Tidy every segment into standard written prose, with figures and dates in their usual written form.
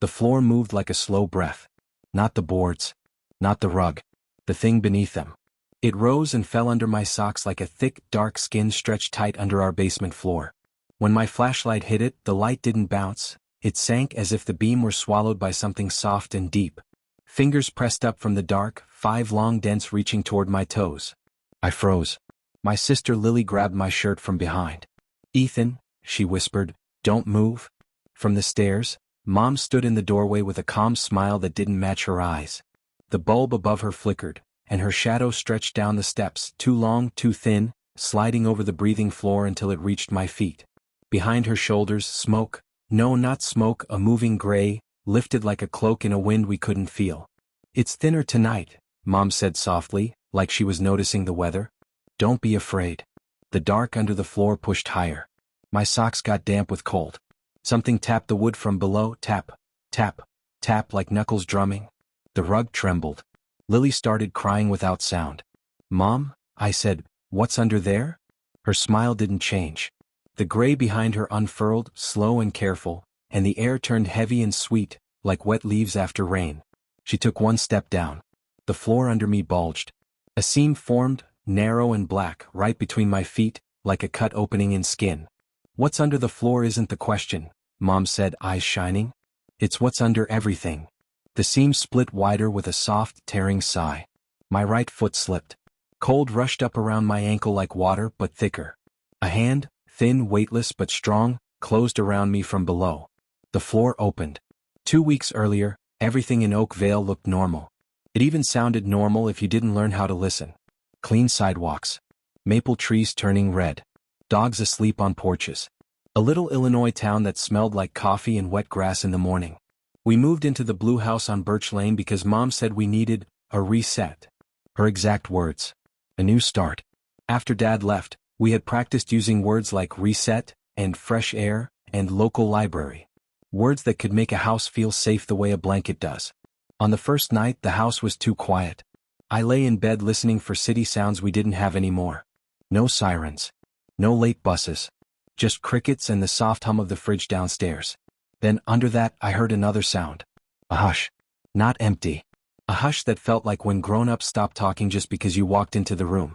The floor moved like a slow breath. Not the boards. Not the rug. The thing beneath them. It rose and fell under my socks like a thick, dark skin stretched tight under our basement floor. When my flashlight hit it, the light didn't bounce. It sank as if the beam were swallowed by something soft and deep. Fingers pressed up from the dark, 5 long dents reaching toward my toes. I froze. My sister Lily grabbed my shirt from behind. "Ethan," she whispered, "don't move." From the stairs, Mom stood in the doorway with a calm smile that didn't match her eyes. The bulb above her flickered, and her shadow stretched down the steps, too long, too thin, sliding over the breathing floor until it reached my feet. Behind her shoulders, smoke, no, not smoke, a moving gray, lifted like a cloak in a wind we couldn't feel. "It's thinner tonight," Mom said softly, like she was noticing the weather. "Don't be afraid." The dark under the floor pushed higher. My socks got damp with cold. Something tapped the wood from below, tap, tap, tap like knuckles drumming. The rug trembled. Lily started crying without sound. "Mom," I said, "what's under there?" Her smile didn't change. The gray behind her unfurled, slow and careful, and the air turned heavy and sweet, like wet leaves after rain. She took one step down. The floor under me bulged. A seam formed, narrow and black, right between my feet, like a cut opening in skin. "What's under the floor isn't the question," Mom said, eyes shining. "It's what's under everything." The seam split wider with a soft, tearing sigh. My right foot slipped. Cold rushed up around my ankle like water, but thicker. A hand, thin, weightless but strong, closed around me from below. The floor opened. 2 weeks earlier, everything in Oak Vale looked normal. It even sounded normal if you didn't learn how to listen. Clean sidewalks. Maple trees turning red. Dogs asleep on porches. A little Illinois town that smelled like coffee and wet grass in the morning. We moved into the blue house on Birch Lane because Mom said we needed a reset. Her exact words. A new start. After Dad left, we had practiced using words like reset, and fresh air, and local library. Words that could make a house feel safe the way a blanket does. On the first night, the house was too quiet. I lay in bed listening for city sounds we didn't have anymore. No sirens. No late buses. Just crickets and the soft hum of the fridge downstairs. Then, under that, I heard another sound. A hush. Not empty. A hush that felt like when grown-ups stopped talking just because you walked into the room.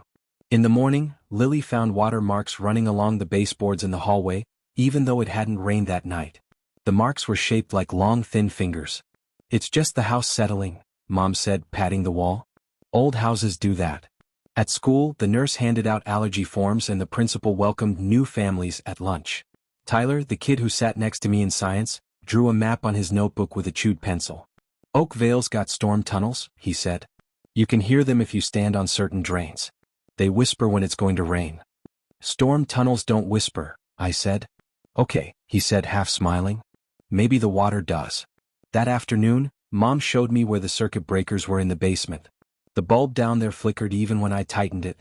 In the morning, Lily found water marks running along the baseboards in the hallway, even though it hadn't rained that night. The marks were shaped like long, thin fingers. "It's just the house settling," Mom said, patting the wall. "Old houses do that." At school, the nurse handed out allergy forms and the principal welcomed new families at lunch. Tyler, the kid who sat next to me in science, drew a map on his notebook with a chewed pencil. "Oak Vale's got storm tunnels," he said. "You can hear them if you stand on certain drains. They whisper when it's going to rain." "Storm tunnels don't whisper," I said. "Okay," he said, half smiling. "Maybe the water does." That afternoon, Mom showed me where the circuit breakers were in the basement. The bulb down there flickered even when I tightened it.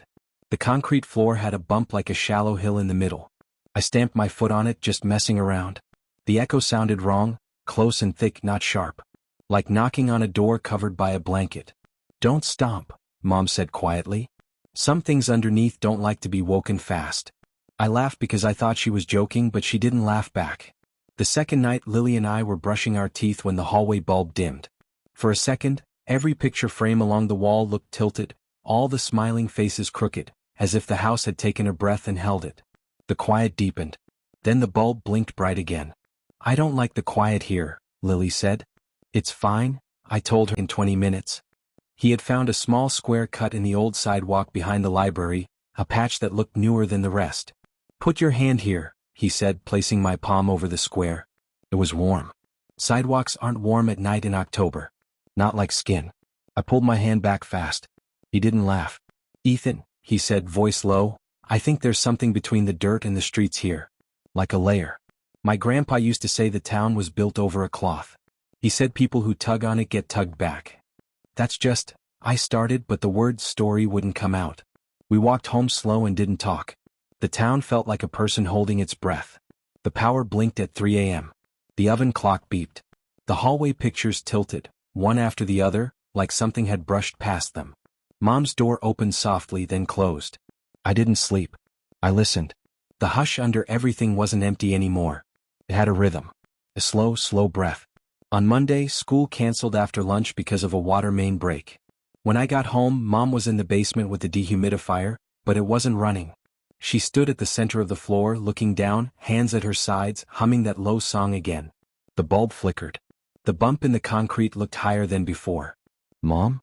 The concrete floor had a bump like a shallow hill in the middle. I stamped my foot on it, just messing around. The echo sounded wrong, close and thick, not sharp. Like knocking on a door covered by a blanket. "Don't stomp," Mom said quietly. "Some things underneath don't like to be woken fast." I laughed because I thought she was joking, but she didn't laugh back. The second night, Lily and I were brushing our teeth when the hallway bulb dimmed. For a second, every picture frame along the wall looked tilted, all the smiling faces crooked, as if the house had taken a breath and held it. The quiet deepened. Then the bulb blinked bright again. "I don't like the quiet here," Lily said. "It's fine," I told her in 20 minutes. He had found a small square cut in the old sidewalk behind the library, a patch that looked newer than the rest. "Put your hand here," he said, placing my palm over the square. It was warm. Sidewalks aren't warm at night in October. Not like skin. I pulled my hand back fast. He didn't laugh. "Ethan," he said, voice low, "I think there's something between the dirt and the streets here. Like a layer. My grandpa used to say the town was built over a cloth. He said people who tug on it get tugged back." That's just, I started, but the word story wouldn't come out. We walked home slow and didn't talk. The town felt like a person holding its breath. The power blinked at 3 a.m. The oven clock beeped. The hallway pictures tilted, one after the other, like something had brushed past them. Mom's door opened softly, then closed. I didn't sleep. I listened. The hush under everything wasn't empty anymore. It had a rhythm. A slow, slow breath. On Monday, school canceled after lunch because of a water main break. When I got home, Mom was in the basement with the dehumidifier, but it wasn't running. She stood at the center of the floor, looking down, hands at her sides, humming that low song again. The bulb flickered. The bump in the concrete looked higher than before. "Mom?"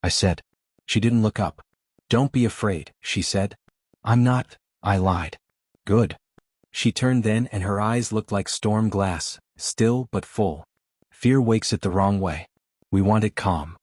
I said. She didn't look up. "Don't be afraid," she said. "I'm not," I lied. "Good." She turned then and her eyes looked like storm glass, still but full. "Fear wakes it the wrong way. We want it calm."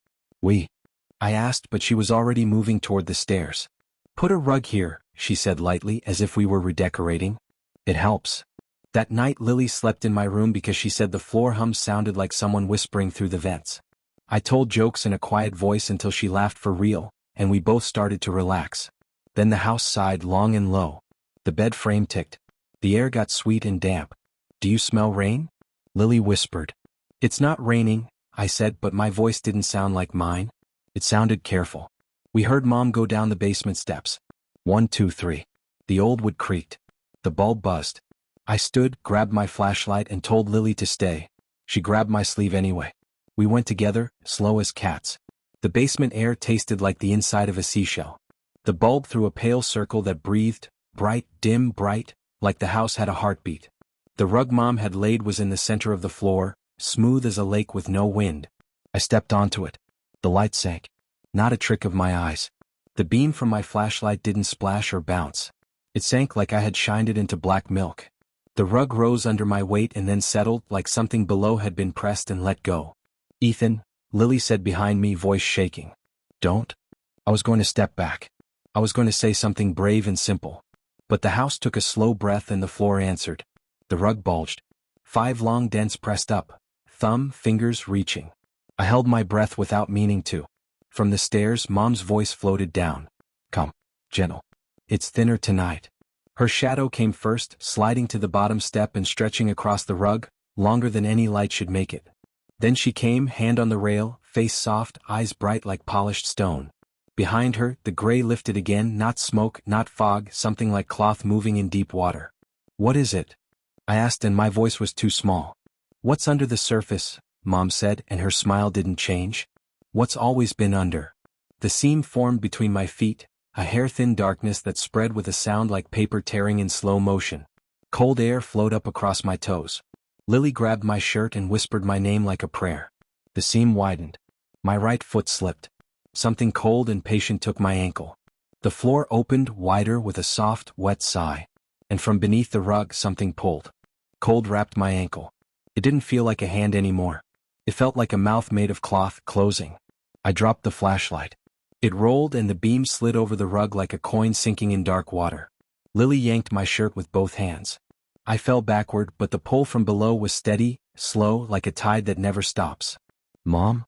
I asked, but she was already moving toward the stairs. "Put a rug here," she said lightly, as if we were redecorating. "It helps." That night Lily slept in my room because she said the floor hum sounded like someone whispering through the vents. I told jokes in a quiet voice until she laughed for real, and we both started to relax. Then the house sighed long and low. The bed frame ticked. The air got sweet and damp. "Do you smell rain?" Lily whispered. "It's not raining," I said, but my voice didn't sound like mine. It sounded careful. We heard Mom go down the basement steps. 1, 2, 3. The old wood creaked. The bulb buzzed. I stood, grabbed my flashlight, and told Lily to stay. She grabbed my sleeve anyway. We went together, slow as cats. The basement air tasted like the inside of a seashell. The bulb threw a pale circle that breathed, bright, dim, bright, like the house had a heartbeat. The rug Mom had laid was in the center of the floor, smooth as a lake with no wind. I stepped onto it. The light sank. Not a trick of my eyes. The beam from my flashlight didn't splash or bounce. It sank like I had shined it into black milk. The rug rose under my weight and then settled like something below had been pressed and let go. "Ethan," Lily said behind me, voice shaking. "Don't." I was going to step back. I was going to say something brave and simple. But the house took a slow breath and the floor answered. The rug bulged. 5 long dents pressed up, thumb, fingers reaching. I held my breath without meaning to. From the stairs, Mom's voice floated down. "Come, gentle. It's thinner tonight." Her shadow came first, sliding to the bottom step and stretching across the rug, longer than any light should make it. Then she came, hand on the rail, face soft, eyes bright like polished stone. Behind her, the gray lifted again, not smoke, not fog, something like cloth moving in deep water. "What is it?" I asked, and my voice was too small. "What's under the surface?" Mom said, and her smile didn't change. "What's always been under?" The seam formed between my feet, a hair-thin darkness that spread with a sound like paper tearing in slow motion. Cold air flowed up across my toes. Lily grabbed my shirt and whispered my name like a prayer. The seam widened. My right foot slipped. Something cold and patient took my ankle. The floor opened wider with a soft, wet sigh. And from beneath the rug something pulled. Cold wrapped my ankle. It didn't feel like a hand anymore. It felt like a mouth made of cloth, closing. I dropped the flashlight. It rolled and the beam slid over the rug like a coin sinking in dark water. Lily yanked my shirt with both hands. I fell backward, but the pull from below was steady, slow, like a tide that never stops. "Mom?"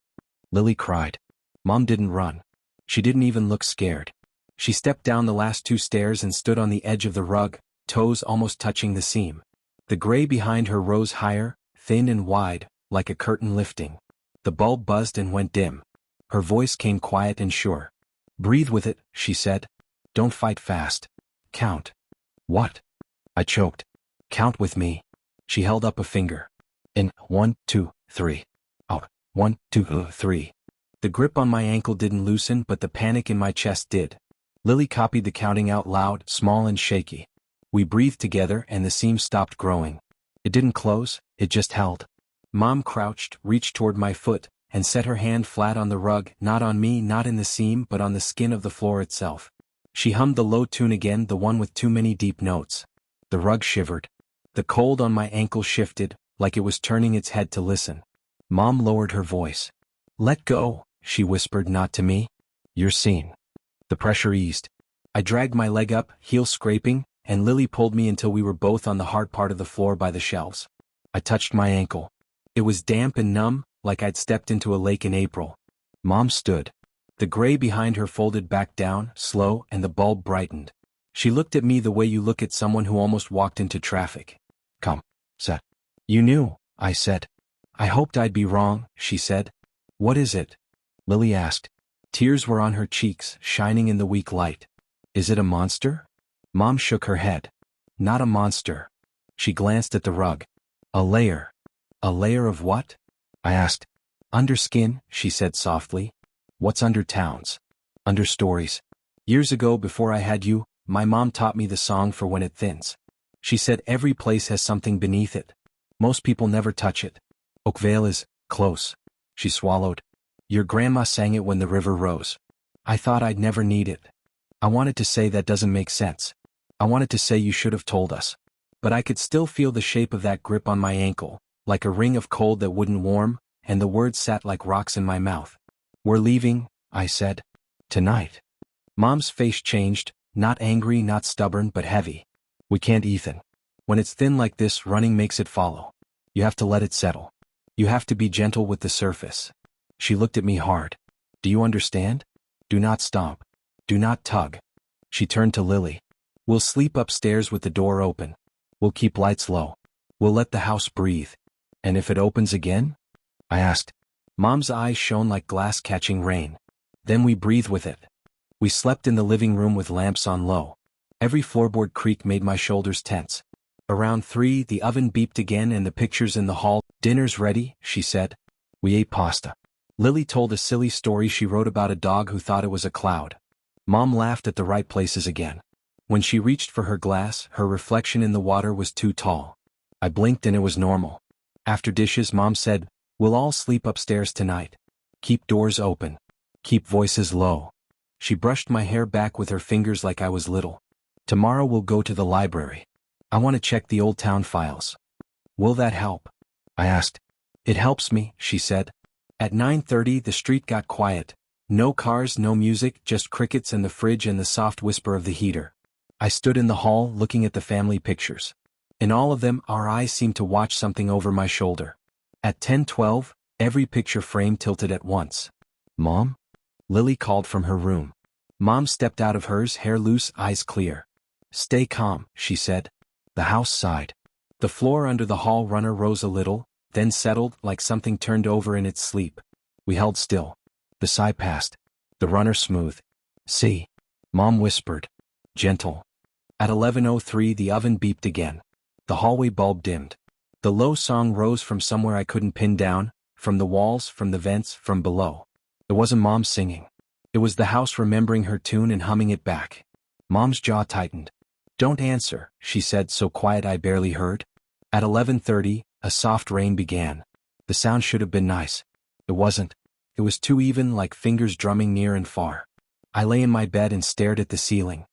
Lily cried. Mom didn't run. She didn't even look scared. She stepped down the last 2 stairs and stood on the edge of the rug, toes almost touching the seam. The gray behind her rose higher, thin and wide, like a curtain lifting. The bulb buzzed and went dim. Her voice came quiet and sure. "Breathe with it," she said. "Don't fight fast. Count." "What?" I choked. "Count with me." She held up a finger. "In 1, 2, 3. Out. 1, 2, 3. The grip on my ankle didn't loosen, but the panic in my chest did. Lily copied the counting out loud, small and shaky. We breathed together and the seam stopped growing. It didn't close, it just held. Mom crouched, reached toward my foot, and set her hand flat on the rug, not on me, not in the seam, but on the skin of the floor itself. She hummed the low tune again, the one with too many deep notes. The rug shivered. The cold on my ankle shifted, like it was turning its head to listen. Mom lowered her voice. "Let go," she whispered, not to me. "You're seen." The pressure eased. I dragged my leg up, heel scraping, and Lily pulled me until we were both on the hard part of the floor by the shelves. I touched my ankle. It was damp and numb, like I'd stepped into a lake in April. Mom stood. The gray behind her folded back down, slow, and the bulb brightened. She looked at me the way you look at someone who almost walked into traffic. "Come," said. "You knew," I said. "I hoped I'd be wrong," she said. "What is it?" Lily asked. Tears were on her cheeks, shining in the weak light. "Is it a monster?" Mom shook her head. "Not a monster." She glanced at the rug. "A layer." "A layer of what?" I asked. Under skin, she said softly. What's under towns? Under stories. Years ago, before I had you, my mom taught me the song for when it thins. She said every place has something beneath it. Most people never touch it. Oakvale is close. She swallowed. Your grandma sang it when the river rose. I thought I'd never need it. I wanted to say that doesn't make sense. I wanted to say you should have told us. But I could still feel the shape of that grip on my ankle, like a ring of cold that wouldn't warm, and the words sat like rocks in my mouth. We're leaving, I said. Tonight. Mom's face changed, not angry, not stubborn, but heavy. We can't, Ethan. When it's thin like this, running makes it follow. You have to let it settle. You have to be gentle with the surface. She looked at me hard. Do you understand? Do not stomp. Do not tug. She turned to Lily. We'll sleep upstairs with the door open. We'll keep lights low. We'll let the house breathe. And if it opens again? I asked. Mom's eyes shone like glass catching rain. Then we breathe with it. We slept in the living room with lamps on low. Every floorboard creak made my shoulders tense. Around 3, the oven beeped again and the pictures in the hall. Dinner's ready, she said. We ate pasta. Lily told a silly story she wrote about a dog who thought it was a cloud. Mom laughed at the right places again. When she reached for her glass, her reflection in the water was too tall. I blinked and it was normal. After dishes, Mom said, we'll all sleep upstairs tonight. Keep doors open. Keep voices low. She brushed my hair back with her fingers like I was little. Tomorrow we'll go to the library. I want to check the old town files. Will that help? I asked. It helps me, she said. At 9:30 the street got quiet. No cars, no music, just crickets and the fridge and the soft whisper of the heater. I stood in the hall looking at the family pictures. In all of them, our eyes seemed to watch something over my shoulder. At 10:12, every picture frame tilted at once. Mom? Lily called from her room. Mom stepped out of hers, hair loose, eyes clear. Stay calm, she said. The house sighed. The floor under the hall runner rose a little, then settled like something turned over in its sleep. We held still. The sigh passed. The runner smoothed. See? Mom whispered. Gentle. At 11:03 the oven beeped again. The hallway bulb dimmed. The low song rose from somewhere I couldn't pin down, from the walls, from the vents, from below. It wasn't Mom singing. It was the house remembering her tune and humming it back. Mom's jaw tightened. Don't answer, she said so quiet I barely heard. At 11:30, a soft rain began. The sound should have been nice. It wasn't. It was too even, like fingers drumming near and far. I lay in my bed and stared at the ceiling.